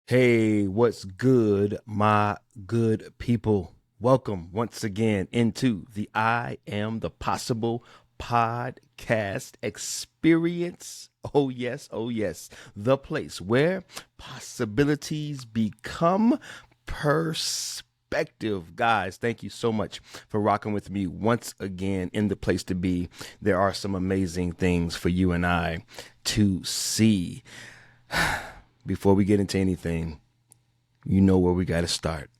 Hey, what's good, my good people? Welcome once again into the I Am the Possible podcast experience. Oh, yes, the place where possibilities become perspective. Guys, thank you so much for rocking with me once again in the place to be. There are some amazing things for you and I to see. Before we get into anything, you know where we got to start.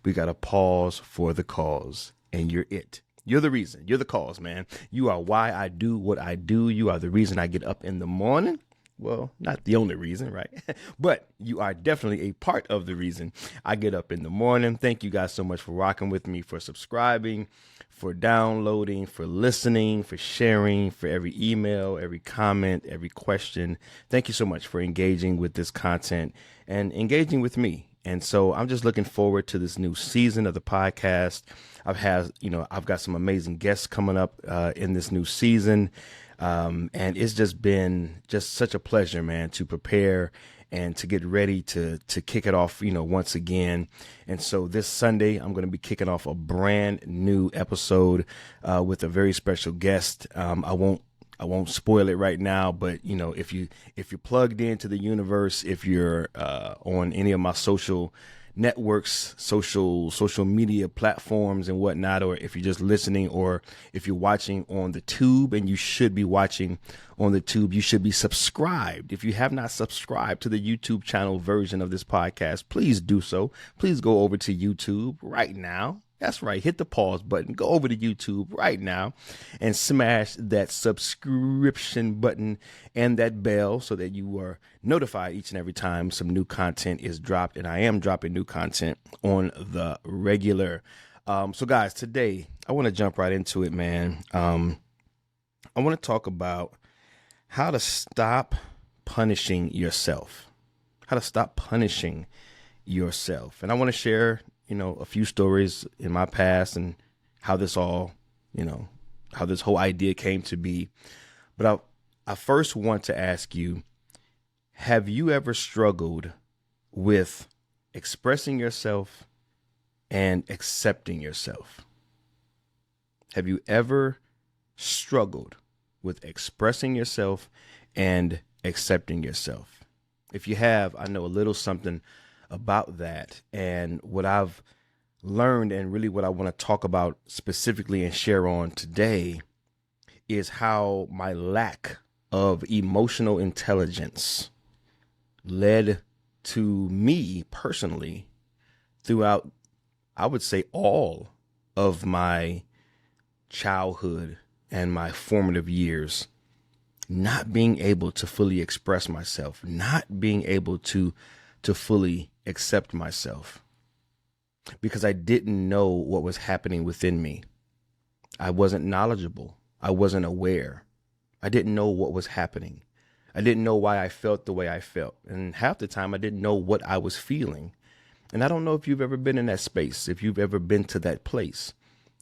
We got to pause for the cause, and you're it. You're the reason. You're the cause, man. You are why I do what I do. You are the reason I get up in the morning. Well, not the only reason, right? But you are definitely a part of the reason I get up in the morning. Thank you guys so much for rocking with me, for subscribing, for downloading, for listening, for sharing, for every email, every comment, every question. Thank you so much for engaging with this content and engaging with me. And so I'm just looking forward to this new season of the podcast. I've got some amazing guests coming up in this new season. And it's just been just such a pleasure, man, to prepare and to get ready to kick it off, once again. And so this Sunday, I'm going to be kicking off a brand new episode with a very special guest. I won't spoil it right now, but if you're plugged into the universe, if you're on any of my social networks, social media platforms and whatnot, or if you're just listening, or if you're watching on the tube, and you should be watching on the tube, you should be subscribed. If you have not subscribed to the YouTube channel version of this podcast, please do so. Please go over to YouTube right now. That's right. Hit the pause button. Go over to YouTube right now and smash that subscription button and that bell so that you are notified each and every time some new content is dropped. And I am dropping new content on the regular. So guys, today I want to jump right into it, man. I want to talk about how to stop punishing yourself. How to stop punishing yourself. And I want to share a few stories in my past and how this all, how this whole idea came to be. But I first want to ask you, have you ever struggled with expressing yourself and accepting yourself? Have you ever struggled with expressing yourself and accepting yourself? If you have, I know a little something about that, and what I've learned, and really what I want to talk about specifically and share on today, is how my lack of emotional intelligence led to me personally throughout, I would say, all of my childhood and my formative years, not being able to fully express myself, not being able to fully accept myself, because I didn't know what was happening within me. I wasn't knowledgeable. I wasn't aware. I didn't know what was happening. I didn't know why I felt the way I felt. And half the time I didn't know what I was feeling. And I don't know if you've ever been in that space, if you've ever been to that place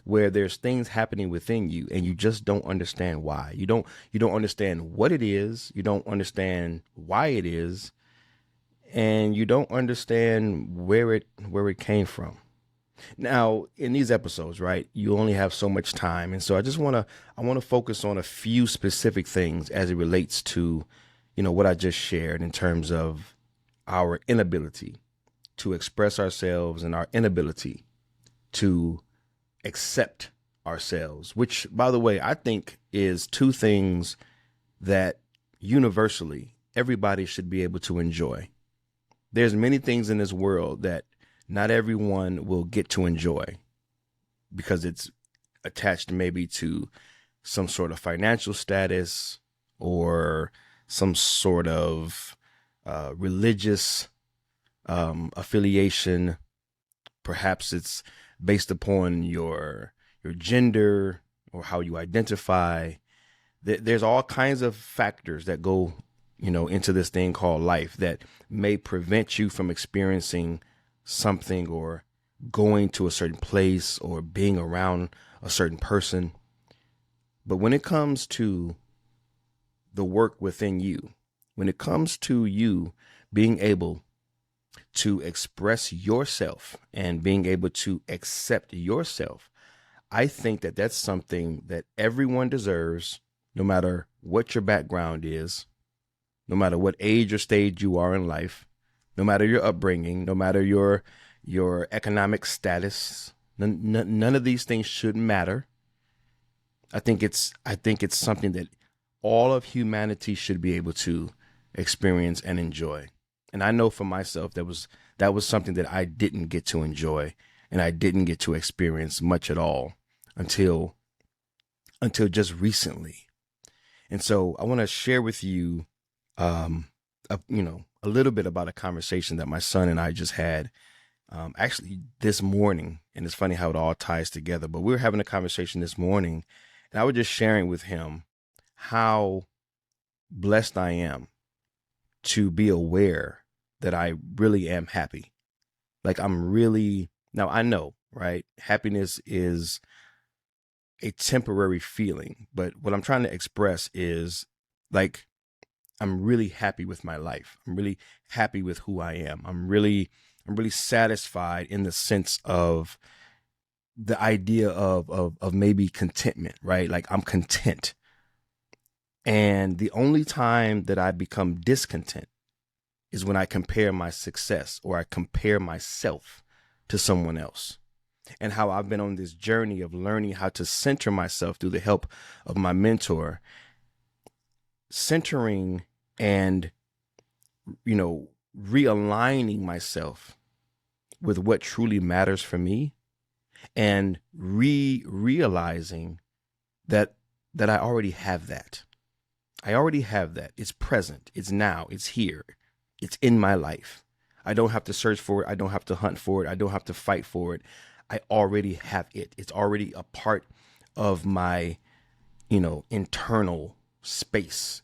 where there's things happening within you and you just don't understand why. You don't understand what it is. You don't understand why it is. And you don't understand where it came from. Now, in these episodes, right, you only have so much time. And so I want to focus on a few specific things as it relates to, what I just shared in terms of our inability to express ourselves and our inability to accept ourselves, which, by the way, I think is two things that universally everybody should be able to enjoy. There's many things in this world that not everyone will get to enjoy because it's attached maybe to some sort of financial status or some sort of religious affiliation. Perhaps it's based upon your gender or how you identify. There's all kinds of factors that go into this thing called life that may prevent you from experiencing something or going to a certain place or being around a certain person. But when it comes to the work within you, when it comes to you being able to express yourself and being able to accept yourself, I think that that's something that everyone deserves, no matter what your background is, no matter what age or stage you are in life, no matter your upbringing, no matter your economic status. None of these things should matter. I think it's something that all of humanity should be able to experience and enjoy. And I know for myself that was something that I didn't get to enjoy and I didn't get to experience much at all until just recently. And so I want to share with you a little bit about a conversation that my son and I just had actually this morning. And it's funny how it all ties together. But we were having a conversation this morning, and I was just sharing with him how blessed I am to be aware that I really am happy. Like now I know, right? Happiness is a temporary feeling, but what I'm trying to express is like, I'm really happy with my life. I'm really happy with who I am. I'm really satisfied in the sense of the idea of maybe contentment, right? Like I'm content. And the only time that I become discontent is when I compare my success or I compare myself to someone else. And how I've been on this journey of learning how to center myself through the help of my mentor, centering and, realigning myself with what truly matters for me, and realizing that I already have that. I already have that. It's present. It's now. It's here. It's in my life. I don't have to search for it. I don't have to hunt for it. I don't have to fight for it. I already have it. It's already a part of my, internal space.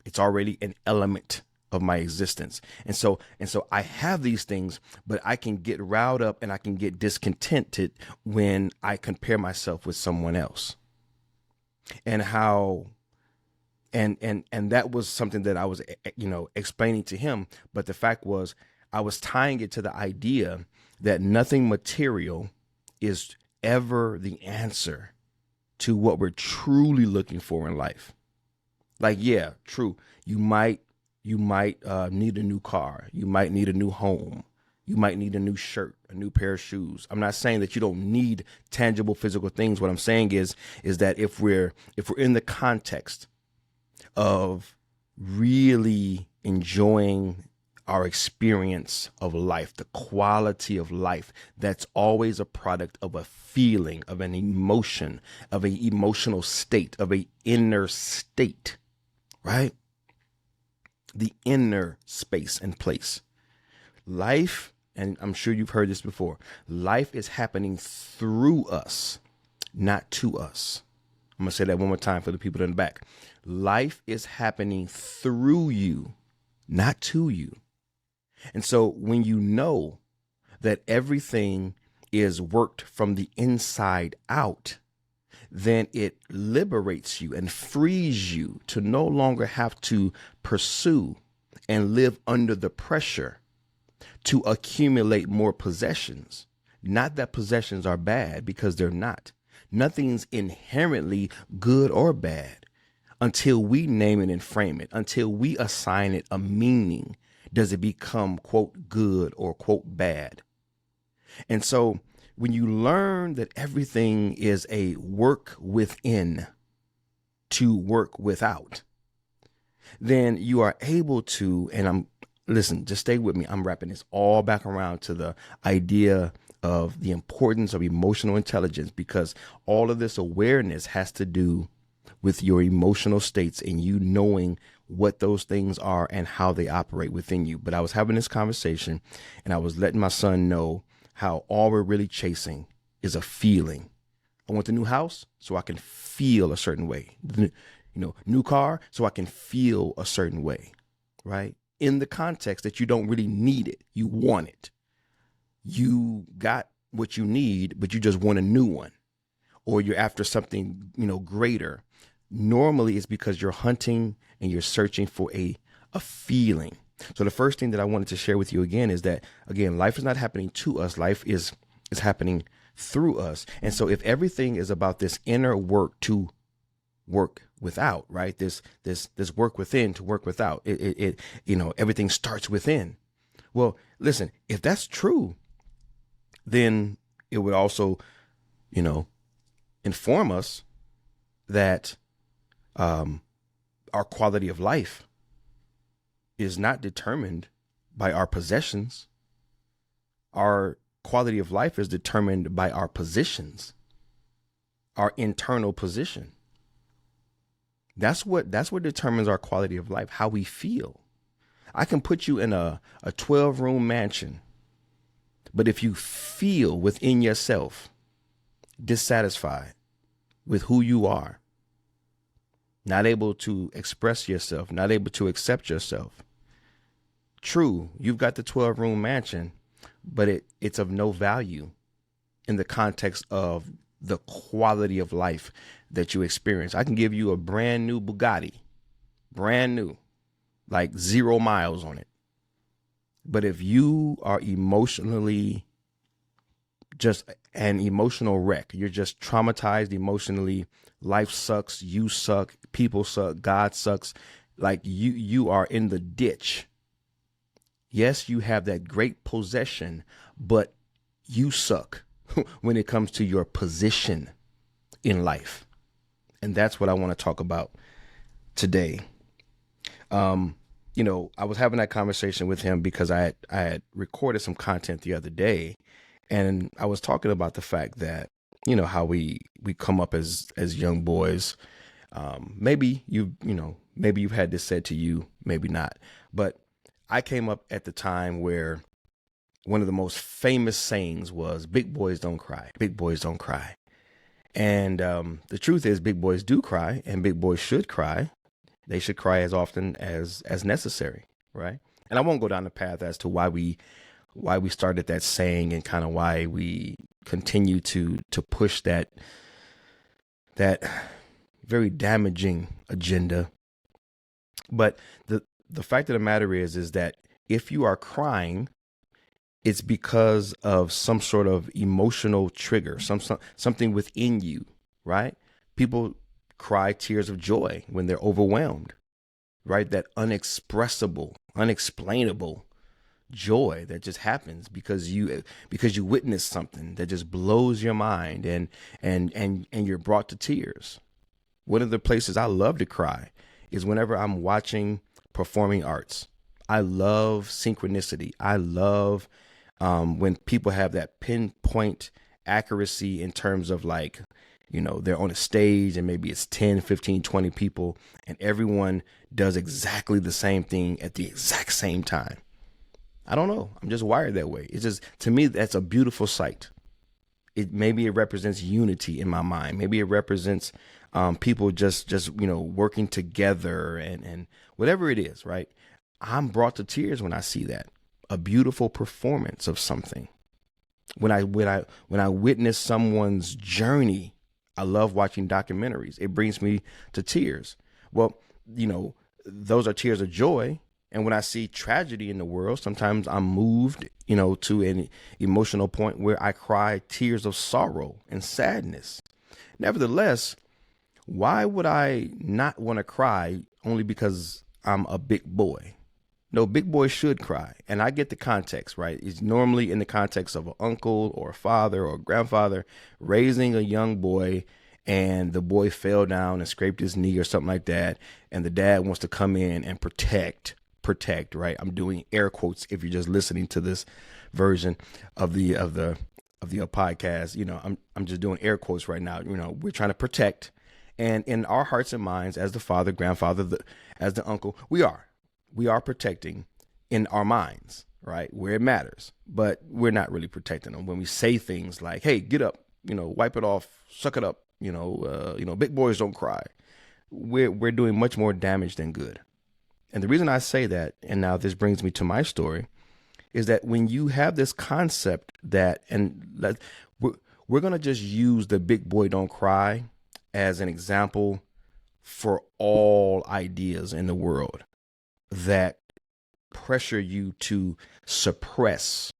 It's already an element of my existence. And so I have these things, but I can get riled up and I can get discontented when I compare myself with someone else. And how and that was something that I was explaining to him, but the fact was I was tying it to the idea that nothing material is ever the answer to what we're truly looking for in life. Like, yeah, true. You might need a new car. You might need a new home. You might need a new shirt, a new pair of shoes. I'm not saying that you don't need tangible physical things. What I'm saying is that if we're in the context of really enjoying our experience of life, the quality of life, that's always a product of a feeling, of an emotion, of an emotional state, of an inner state, right? The inner space and place. Life, and I'm sure you've heard this before, life is happening through us, not to us. I'm going to say that one more time for the people in the back. Life is happening through you, not to you. And so when you know that everything is worked from the inside out, then it liberates you and frees you to no longer have to pursue and live under the pressure to accumulate more possessions. Not that possessions are bad, because they're not. Nothing's inherently good or bad until we name it and frame it, until we assign it a meaning. Does it become, quote, good or, quote, bad? And so when you learn that everything is a work within to work without, then you are able to, and listen, just stay with me. I'm wrapping this all back around to the idea of the importance of emotional intelligence, because all of this awareness has to do with your emotional states and you knowing what those things are and how they operate within you. But I was having this conversation and I was letting my son know how all we're really chasing is a feeling. I want the new house so I can feel a certain way. New car so I can feel a certain way, right? In the context that you don't really need it. You want it. You got what you need, but you just want a new one, or you're after something, greater. Normally it's because you're hunting and you're searching for a feeling. So the first thing that I wanted to share with you again is that, again, life is not happening to us. Life is happening through us. And so if everything is about this inner work to work without, right? This work within to work without, everything starts within. Well, listen, if that's true, then it would also, inform us that our quality of life is not determined by our possessions. Our quality of life is determined by our positions, our internal position. That's what determines our quality of life, how we feel. I can put you in a 12-room mansion, but if you feel within yourself dissatisfied with who you are, not able to express yourself, not able to accept yourself, true, you've got the 12-room mansion, but it's of no value in the context of the quality of life that you experience. I can give you a brand new Bugatti, brand new, like 0 miles on it. But if you are emotionally just an emotional wreck, you're just traumatized emotionally, life sucks, you suck, people suck, God sucks, like you are in the ditch. Yes, you have that great possession, but you suck when it comes to your position in life. And that's what I want to talk about today. I was having that conversation with him because I had recorded some content the other day, and I was talking about the fact that, how we come up as young boys. Maybe you've had this said to you, maybe not, but I came up at the time where one of the most famous sayings was, big boys don't cry, big boys don't cry. And the truth is, big boys do cry, and big boys should cry. They should cry as often as necessary, right? And I won't go down the path as to why we started that saying and kind of why we continue to push that very damaging agenda. But the fact of the matter is that if you are crying, it's because of some sort of emotional trigger, something within you, right? People cry tears of joy when they're overwhelmed, right? That unexpressible, unexplainable joy that just happens because you witness something that just blows your mind and you're brought to tears. One of the places I love to cry is whenever I'm watching performing arts. I love synchronicity. I love when people have that pinpoint accuracy in terms of like, they're on a stage and maybe it's 10, 15, 20 people and everyone does exactly the same thing at the exact same time. I don't know. I'm just wired that way. It's just, to me, that's a beautiful sight. Maybe it represents unity in my mind. Maybe it represents people just working together and whatever it is, right? I'm brought to tears when I see that. A beautiful performance of something. When I witness someone's journey, I love watching documentaries. It brings me to tears. Well, those are tears of joy. And when I see tragedy in the world, sometimes I'm moved, to an emotional point where I cry tears of sorrow and sadness. Nevertheless, why would I not want to cry only because I'm a big boy? No, big boys should cry. And I get the context, right? It's normally in the context of an uncle or a father or a grandfather raising a young boy, and the boy fell down and scraped his knee or something like that. And the dad wants to come in and protect, right? I'm doing air quotes if you're just listening to this version of the podcast. I'm just doing air quotes right now. We're trying to protect. And in our hearts and minds, as the father, grandfather, as the uncle, we are protecting in our minds, right? Where it matters, but we're not really protecting them when we say things like, hey, get up, wipe it off, suck it up, big boys don't cry. We're doing much more damage than good. And the reason I say that, and now this brings me to my story, is that when you have this concept we're going to just use the big boy don't cry as an example for all ideas in the world that pressure you to suppress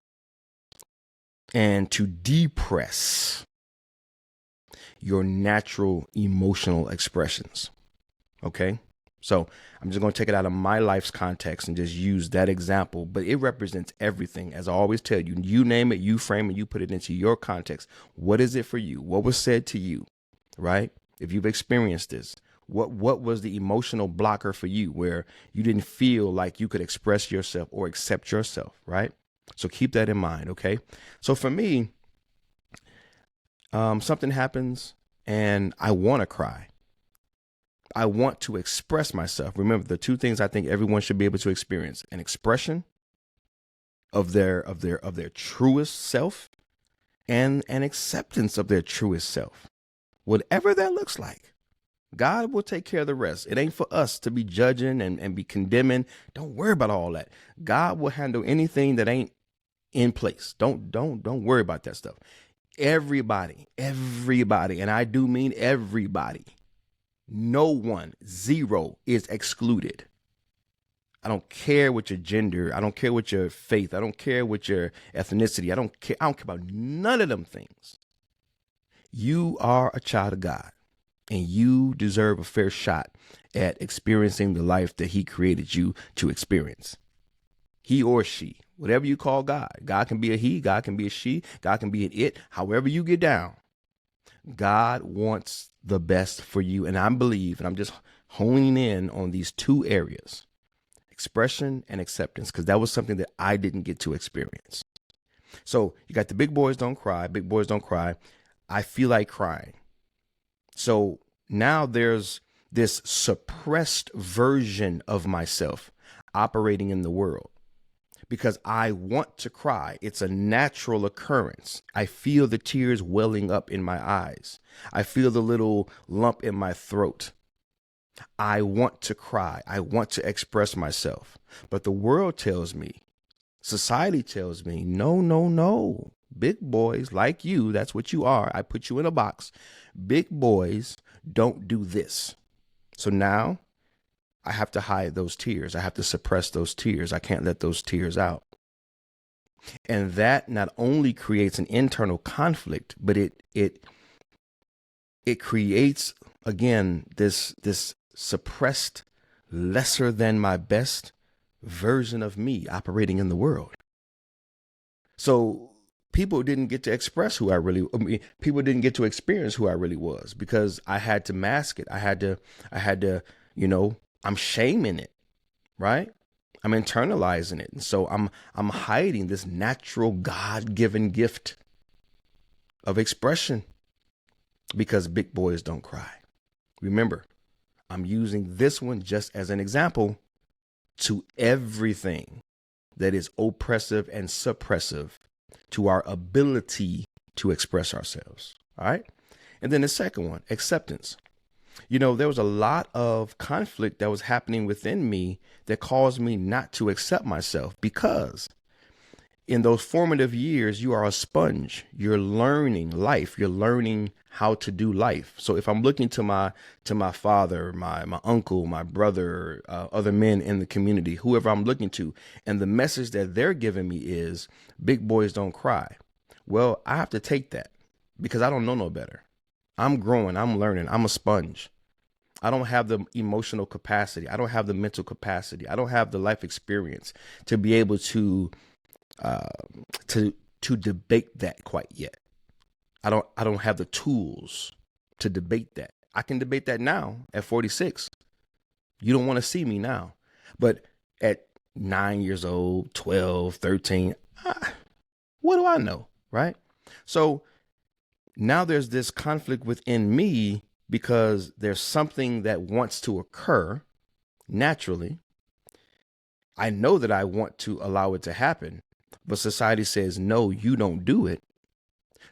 and to depress your natural emotional expressions. Okay? So I'm just going to take it out of my life's context and just use that example, but it represents everything. As I always tell you, you name it, you frame it, you put it into your context. What is it for you? What was said to you, right? If you've experienced this, what was the emotional blocker for you where you didn't feel like you could express yourself or accept yourself, right? So keep that in mind, okay? So for me, something happens and I want to cry. I want to express myself. Remember the two things I think everyone should be able to experience: an expression of their truest self and an acceptance of their truest self. Whatever that looks like, God will take care of the rest. It ain't for us to be judging and be condemning. Don't worry about all that. God will handle anything that ain't in place. Don't worry about that stuff. Everybody, and I do mean everybody. No one, zero, is excluded. I don't care what your gender. I don't care what your faith. I don't care what your ethnicity. I don't care about none of them things. You are a child of God, and you deserve a fair shot at experiencing the life that he created you to experience. He or she, whatever you call God. God can be a he, God can be a she, God can be an it, however you get down. God wants the best for you. And I believe, and I'm just honing in on these two areas, expression and acceptance, because that was something that I didn't get to experience. So you got the big boys don't cry, big boys don't cry. I feel like crying. So now there's this suppressed version of myself operating in the world. Because I want to cry. It's a natural occurrence. I feel the tears welling up in my eyes. I feel the little lump in my throat. I want to cry. I want to express myself. But the world tells me, society tells me, no. Big boys like you, that's what you are. I put you in a box. Big boys don't do this. So now I have to hide those tears. I have to suppress those tears. I can't let those tears out. And that not only creates an internal conflict, but it creates, again, this suppressed, lesser than my best version of me operating in the world. So people didn't get to express people didn't get to experience who I really was because I had to mask it. I had to, I'm shaming it, right? I'm internalizing it. And so I'm hiding this natural God-given gift of expression because big boys don't cry. Remember, I'm using this one just as an example to everything that is oppressive and suppressive to our ability to express ourselves. All right. And then the second one, acceptance. There was a lot of conflict that was happening within me that caused me not to accept myself because in those formative years, you are a sponge. You're learning life. You're learning how to do life. So if I'm looking to my father, my uncle, my brother, other men in the community, whoever I'm looking to, and the message that they're giving me is big boys don't cry. Well, I have to take that because I don't know no better. I'm growing. I'm learning. I'm a sponge. I don't have the emotional capacity. I don't have the mental capacity. I don't have the life experience to be able to debate that quite yet. I don't have the tools to debate that. I can debate that now at 46. You don't want to see me now. But at 9 years old, 12, 13, what do I know, right? So now there's this conflict within me because there's something that wants to occur naturally. I know that I want to allow it to happen, but society says, no, you don't do it.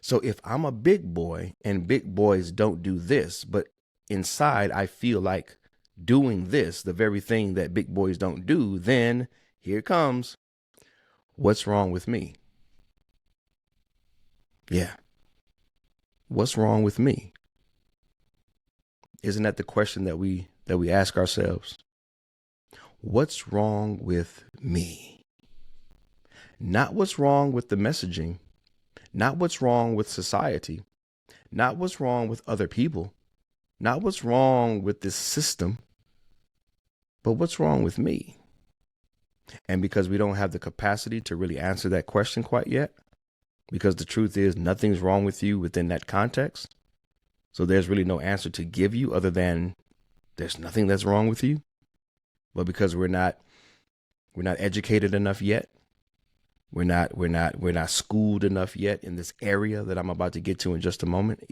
So if I'm a big boy and big boys don't do this, but inside I feel like doing this, the very thing that big boys don't do, then here it comes. What's wrong with me? Yeah. What's wrong with me? Isn't that the question that we ask ourselves? what's wrong with me? Not what's wrong with the messaging, not what's wrong with society, not what's wrong with other people, not what's wrong with this system, but what's wrong with me? And because we don't have the capacity to really answer that question quite yet, because the truth is nothing's wrong with you within that context. So there's really no answer to give you other than there's nothing that's wrong with you. But because we're not educated enough yet, we're not schooled enough yet in this area that I'm about to get to in just a moment,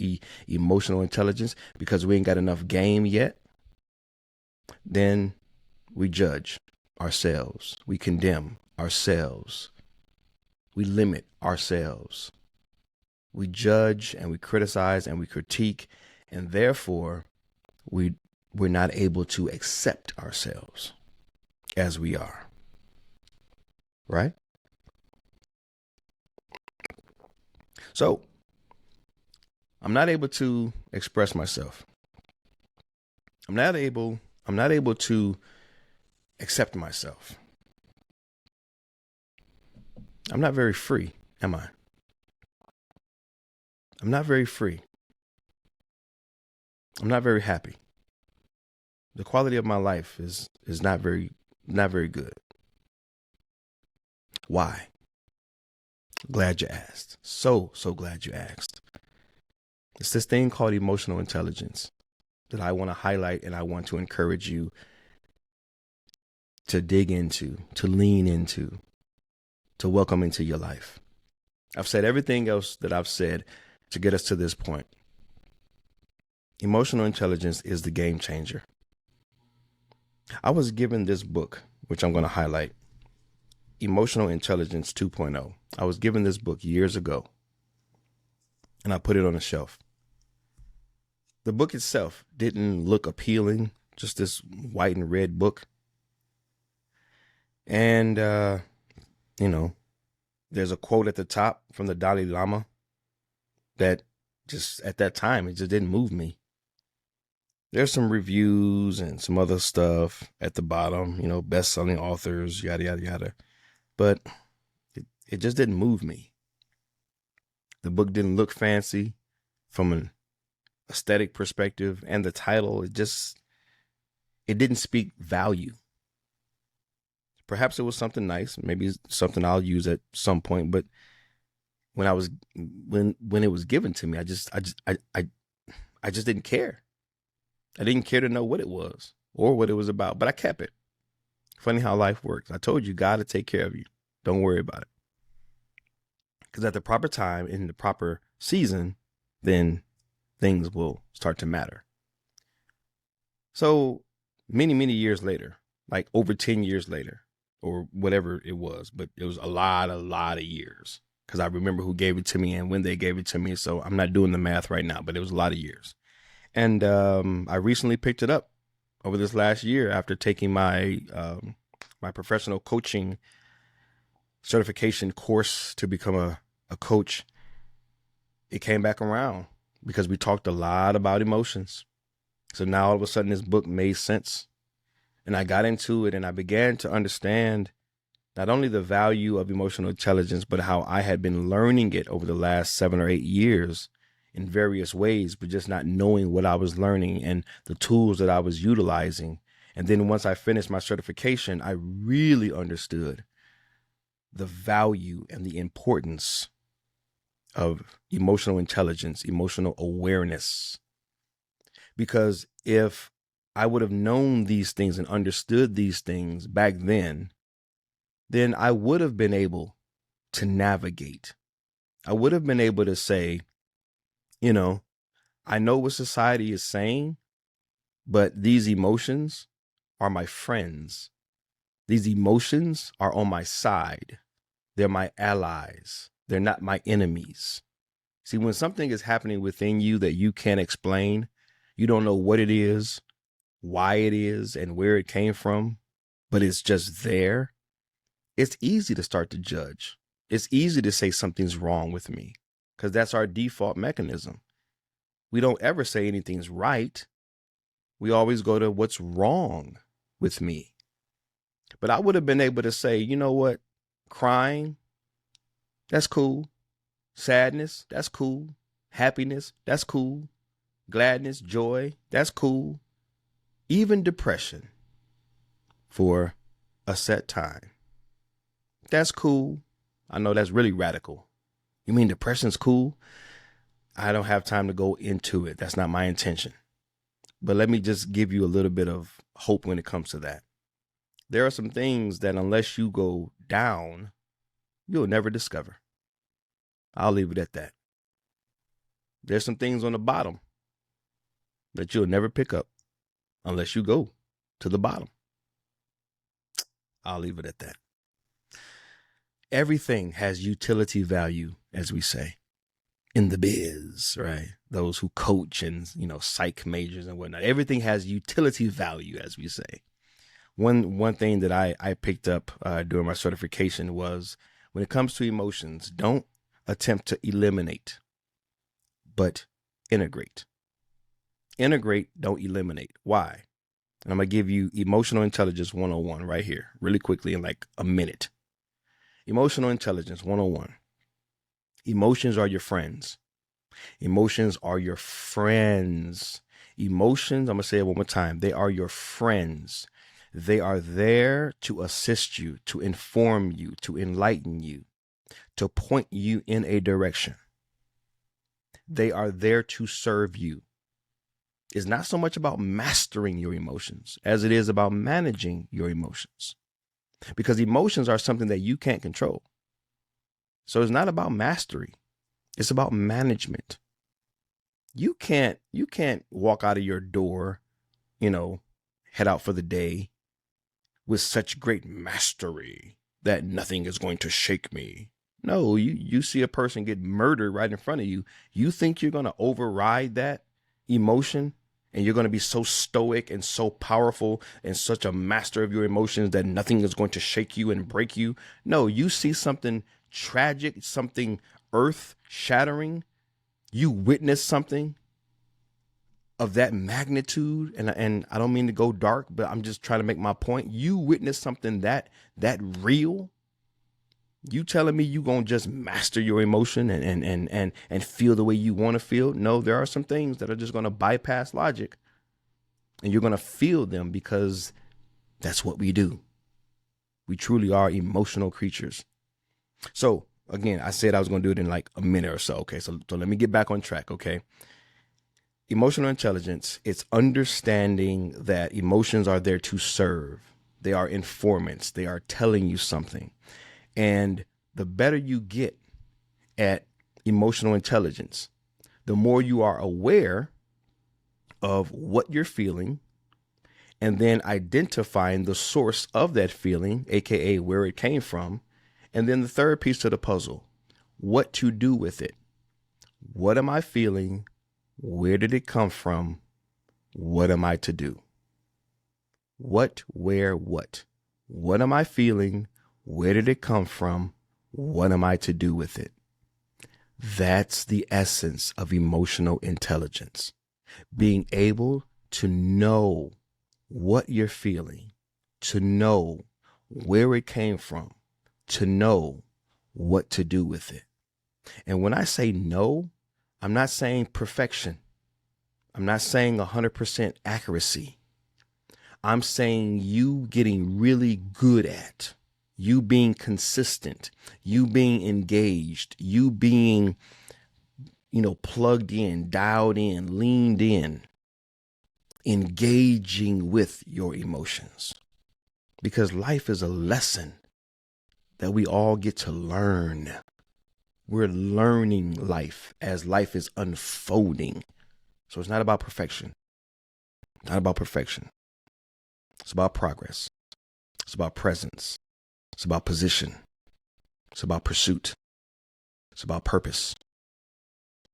emotional intelligence, because we ain't got enough game yet, then we judge ourselves, we condemn ourselves, we limit ourselves, we judge and we criticize and we critique, and therefore we're not able to accept ourselves as we are, right? So I'm not able to express myself. I'm not able to accept myself. I'm not very free, am I? I'm not very free. I'm not very happy. The quality of my life is not very good. Why? Glad you asked. So glad you asked. It's this thing called emotional intelligence that I want to highlight, and I want to encourage you to dig into, to lean into, to welcome into your life. I've said everything else that I've said to get us to this point. Emotional intelligence is the game changer. I was given this book, which I'm going to highlight, Emotional Intelligence 2.0. I was given this book years ago, and I put it on a shelf. The book itself didn't look appealing, just this white and red book. And, there's a quote at the top from the Dalai Lama that just at that time, it just didn't move me. There's some reviews and some other stuff at the bottom, best-selling authors, yada, yada, yada. But it just didn't move me. The book didn't look fancy from an aesthetic perspective, and the title, it didn't speak value. Perhaps it was something nice, maybe something I'll use at some point, but when it was given to me, I just didn't care. I didn't care to know what it was or what it was about, but I kept it. Funny how life works. I told you, God will take care of you. Don't worry about it. Because at the proper time, in the proper season, then things will start to matter. So many, many years later, like over 10 years later, or whatever it was, but it was a lot of years, because I remember who gave it to me and when they gave it to me. So I'm not doing the math right now, but it was a lot of years. And I recently picked it up over this last year after taking my professional coaching certification course to become a coach. It came back around because we talked a lot about emotions. So now all of a sudden this book made sense. And I got into it and I began to understand not only the value of emotional intelligence, but how I had been learning it over the last 7 or 8 years in various ways, but just not knowing what I was learning and the tools that I was utilizing. And then once I finished my certification, I really understood the value and the importance of emotional intelligence, emotional awareness. Because if I would have known these things and understood these things back then I would have been able to navigate. I would have been able to say, I know what society is saying, but these emotions are my friends. These emotions are on my side. They're my allies. They're not my enemies. See, when something is happening within you that you can't explain, you don't know what it is, why it is, and where it came from, but it's just there, it's easy to start to judge. It's easy to say something's wrong with me because that's our default mechanism. We don't ever say anything's right. We always go to what's wrong with me. But I would have been able to say, you know what? Crying, that's cool. Sadness, that's cool. Happiness, that's cool. Gladness, joy, that's cool. Even depression for a set time, that's cool. I know that's really radical. You mean depression's cool? I don't have time to go into it. That's not my intention. But let me just give you a little bit of hope when it comes to that. There are some things that unless you go down, you'll never discover. I'll leave it at that. There's some things on the bottom that you'll never pick up unless you go to the bottom. I'll leave it at that. Everything has utility value, as we say in the biz, right? Those who coach and, psych majors and whatnot. Everything has utility value, as we say. One thing that I picked up during my certification was when it comes to emotions, don't attempt to eliminate, but integrate. Integrate, don't eliminate. Why? And I'm going to give you Emotional Intelligence 101 right here, really quickly in like a minute. Emotional Intelligence 101. Emotions are your friends. Emotions are your friends. Emotions, I'm going to say it one more time. They are your friends. They are there to assist you, to inform you, to enlighten you, to point you in a direction. They are there to serve you. It's not so much about mastering your emotions as it is about managing your emotions, because emotions are something that you can't control. So it's not about mastery. It's about management. You can't walk out of your door, head out for the day with such great mastery that nothing is going to shake me. No, you see a person get murdered right in front of you. You think you're going to override that emotion and you're going to be so stoic and so powerful and such a master of your emotions that nothing is going to shake you and break you. No, you see something tragic, something earth shattering. You witness something of that magnitude. And I don't mean to go dark, but I'm just trying to make my point. You witness something that real. You telling me you gonna just master your emotion and feel the way you want to feel? No, there are some things that are just gonna bypass logic, and you're gonna feel them because that's what we do. We truly are emotional creatures. So again, I said I was gonna do it in like a minute or so. Okay, so let me get back on track. Okay, emotional intelligence. It's understanding that emotions are there to serve. They are informants. They are telling you something. And the better you get at emotional intelligence, the more you are aware of what you're feeling and then identifying the source of that feeling, aka where it came from. And then the third piece to the puzzle, what to do with it. What am I feeling? Where did it come from? What am I to do? What, where, what? What am I feeling? Where did it come from? What am I to do with it? That's the essence of emotional intelligence. Being able to know what you're feeling, to know where it came from, to know what to do with it. And when I say know, I'm not saying perfection. I'm not saying 100% accuracy. I'm saying you getting really good at, you being consistent, you being engaged, you being, plugged in, dialed in, leaned in, engaging with your emotions. Because life is a lesson that we all get to learn. We're learning life as life is unfolding. So it's not about perfection. Not about perfection. It's about progress. It's about presence. It's about position. It's about pursuit. It's about purpose.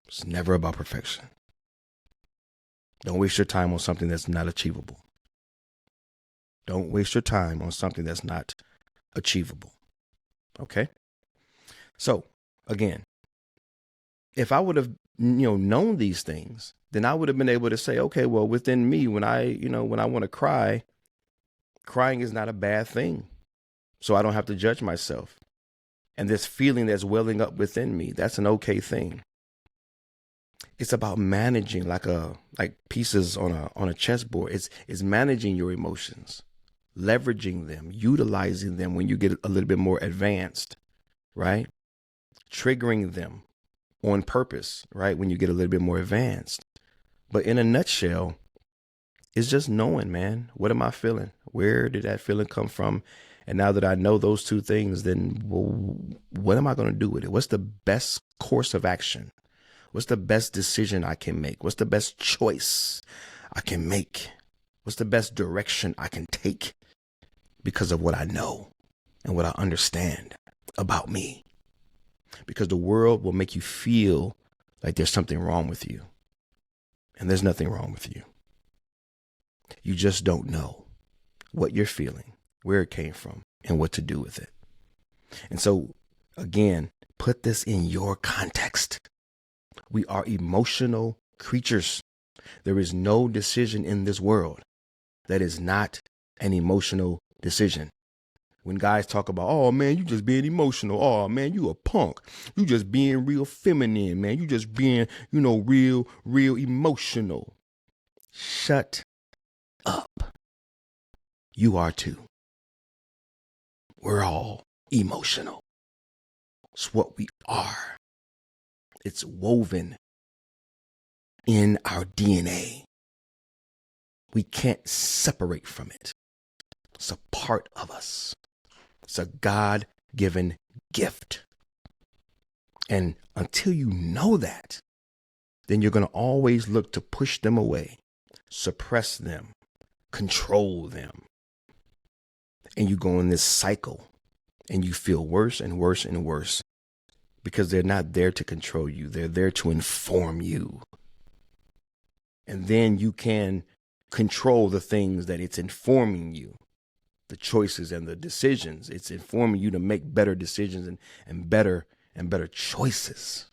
It's never about perfection. Don't waste your time on something that's not achievable. Don't waste your time on something that's not achievable. Okay? So, again, if I would have, known these things, then I would have been able to say, okay, well, within me, when I want to cry, Crying is not a bad thing. So I don't have to judge myself. And this feeling that's welling up within me, that's an okay thing. It's about managing like pieces on a chessboard. It's managing your emotions, leveraging them, utilizing them when you get a little bit more advanced, right? Triggering them on purpose, right? When you get a little bit more advanced. But in a nutshell, it's just knowing, man, what am I feeling? Where did that feeling come from? And now that I know those two things, then what am I going to do with it? What's the best course of action? What's the best decision I can make? What's the best choice I can make? What's the best direction I can take because of what I know and what I understand about me? Because the world will make you feel like there's something wrong with you. And there's nothing wrong with you. You just don't know what you're feeling, where it came from, and what to do with it. And so, again, put this in your context. We are emotional creatures. There is no decision in this world that is not an emotional decision. When guys talk about, oh man, you just being emotional. Oh man, you a punk. You just being real feminine, man. You just being, real emotional. Shut up. You are too. We're all emotional. It's what we are. It's woven in our DNA. We can't separate from it. It's a part of us. It's a God-given gift. And until you know that, then you're going to always look to push them away, suppress them, control them. And you go in this cycle and you feel worse and worse and worse because they're not there to control you. They're there to inform you. And then you can control the things that it's informing you, the choices and the decisions. It's informing you to make better decisions and better choices.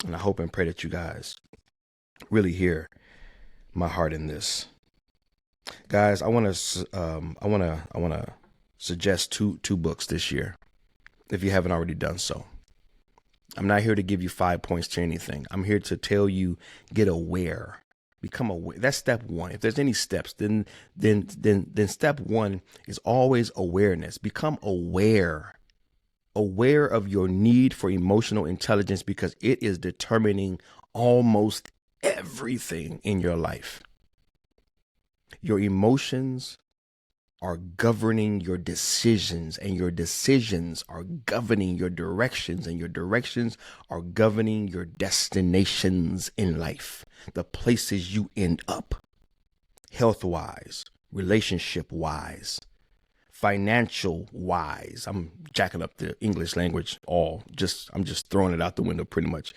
And I hope and pray that you guys really hear my heart in this. Guys, I want to suggest two books this year, if you haven't already done so. I'm not here to give you 5 points to anything. I'm here to tell you, get aware, become aware. That's step one. If there's any steps, then step one is always awareness. Become aware of your need for emotional intelligence, because it is determining almost everything in your life. Your emotions are governing your decisions, and your decisions are governing your directions, and your directions are governing your destinations in life, the places you end up, health-wise, relationship-wise, financial-wise. I'm jacking up the English language I'm just throwing it out the window pretty much.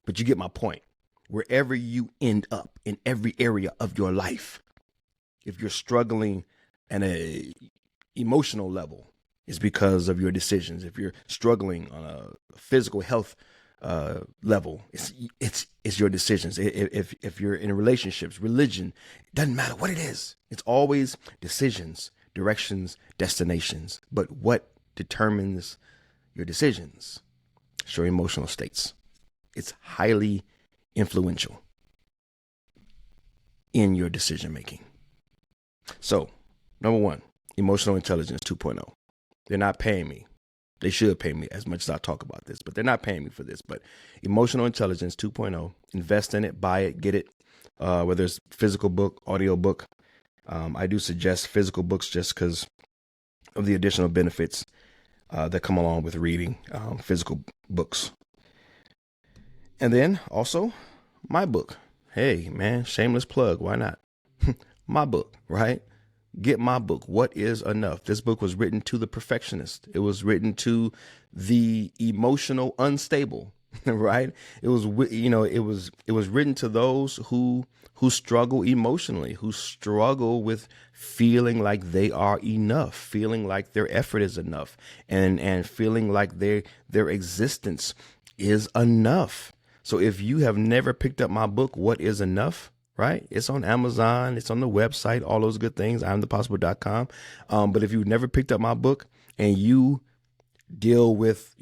But you get my point. Wherever you end up in every area of your life, if you're struggling at a emotional level, it's because of your decisions. If you're struggling on a physical health level, it's your decisions. If you're in relationships, religion, it doesn't matter what it is. It's always decisions, directions, destinations. But what determines your decisions? It's your emotional states. It's highly influential in your decision making. So, number one, emotional intelligence 2.0. They're not paying me. They should pay me as much as I talk about this, but they're not paying me for this. But emotional intelligence 2.0, invest in it, buy it, get it, whether it's physical book, audio book. I do suggest physical books just because of the additional benefits that come along with reading physical books. And then also my book. Hey, man, shameless plug. Why not? My book, right? Get my book. What is enough? This book was written to the perfectionist. It was written to the emotional unstable, right? It was written to those who struggle emotionally, who struggle with feeling like they are enough, feeling like their effort is enough, and feeling like their existence is enough. So if you have never picked up my book, What is Enough? right? It's on Amazon. It's on the website, all those good things, imthepossible.com. But if you've never picked up my book and you deal with,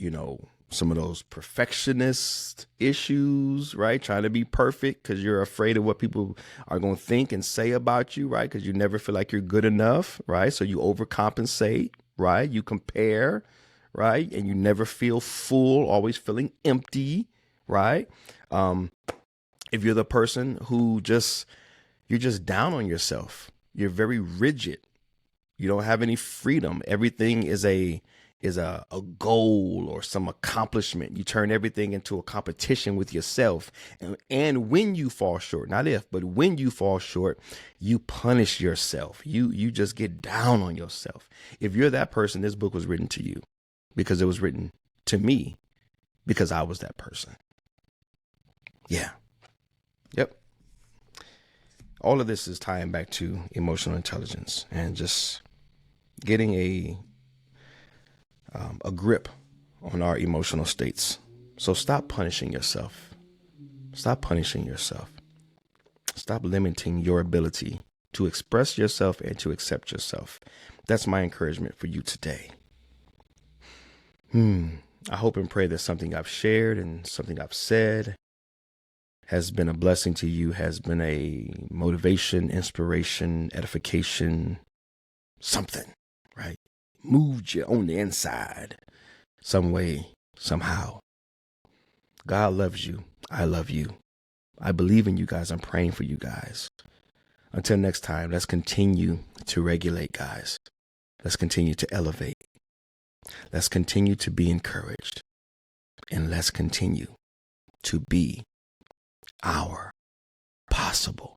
some of those perfectionist issues, right? Trying to be perfect because you're afraid of what people are going to think and say about you, right? Because you never feel like you're good enough, right? So you overcompensate, right? You compare, right? And you never feel full, always feeling empty, right? If you're the person who you're just down on yourself, you're very rigid, you don't have any freedom. Everything is a goal or some accomplishment. You turn everything into a competition with yourself. And when you fall short, not if, but when you fall short, you punish yourself. You just get down on yourself. If you're that person, this book was written to you because it was written to me because I was that person. Yeah. Yep. All of this is tying back to emotional intelligence and just getting a grip on our emotional states. So stop punishing yourself. Stop punishing yourself. Stop limiting your ability to express yourself and to accept yourself. That's my encouragement for you today. I hope and pray that something I've shared and something I've said has been a blessing to you, has been a motivation, inspiration, edification, something, right? Moved you on the inside some way, somehow. God loves you. I love you. I believe in you guys. I'm praying for you guys. Until next time, let's continue to regulate, guys. Let's continue to elevate. Let's continue to be encouraged. And let's continue to be our possible.